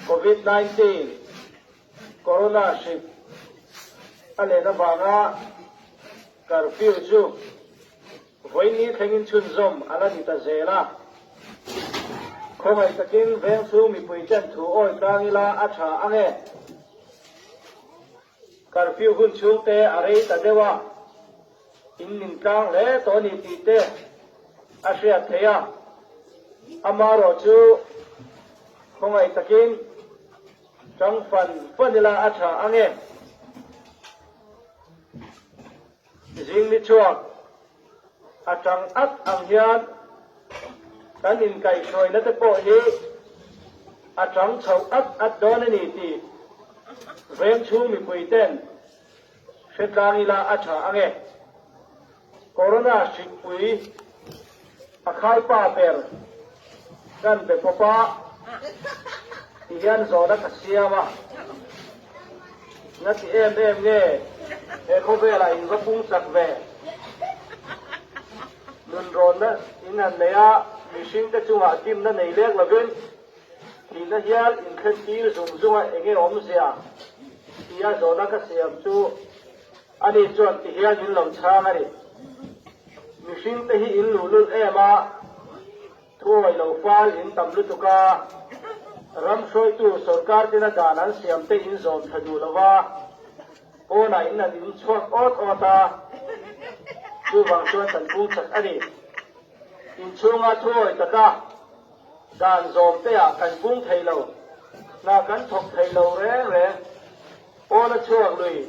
COVID-19 corona ship ale na banga curfew chu voini thengin chun zom ala ni ta zela khomai takin veng su mi pui chen thu oi tangila atha ange curfew hun chu te arei ta dewa in nin tang le to ni ti te asia theya amaro chu khomai takin trong fanila atha ange jing mi chuak atang at ang hian kan in kai soi na te po hi atang chau at don ni ti veng chu mi pui ten setangila atha ange corona sik pui akhai pa per kan be popa hian zo da kasiama na ti em nge e ko ve la in go pung sak ve nun ron na in an leya mishing ta chunga kim na nei lek lovin ti na hian in khen ti zum zunga enge om sia tia zo da kasiam chu ani chuan ti hian in lom chang ani mishing te hi in lulul ema thoi lo fal in tam lu tuka ram soi tu sarkar tina danan siam te in zom thadu lawa ona in an in chuak ot ota chu wang chuan tan pung chak ani in chunga thoi taka dan zom te a kan pung thei lo na kan thok thei lo reng reng ona chuak lui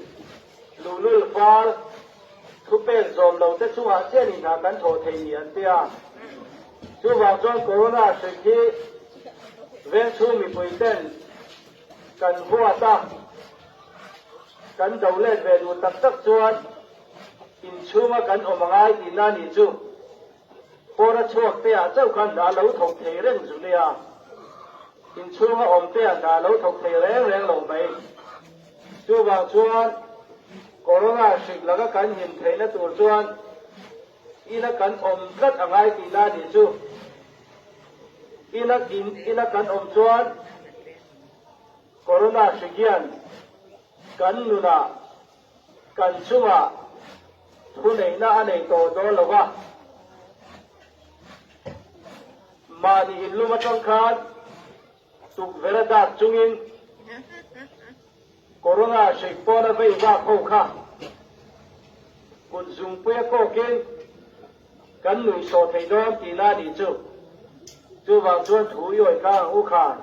lulul fal thu pen zom lo te chunga chen in ha kan tho thei ni an tia chu wang chuan corona sekhi ven chu mi pui ten kan hua ta kan dau le ve du tak tak chuan in chunga kan omangai ti na ni chu pora chuak te a chau kan da lo thok thei reng zu le a in chunga om te a da lo thok thei reng reng lo mai chu wang chuan corona sik laga kan hin thei na tur chuan ina kan om kat angai ti na ni chu ina kan om chuan corona sikian kan nuna kan chunga thu nei na anei to do lawa mani in luma tong khan tuk verada chungin corona sik pona bei ba kho kha kun zung puya ko ken kan nui so thei dom ti na ni chu chu wang chuan thu yoi ka u khan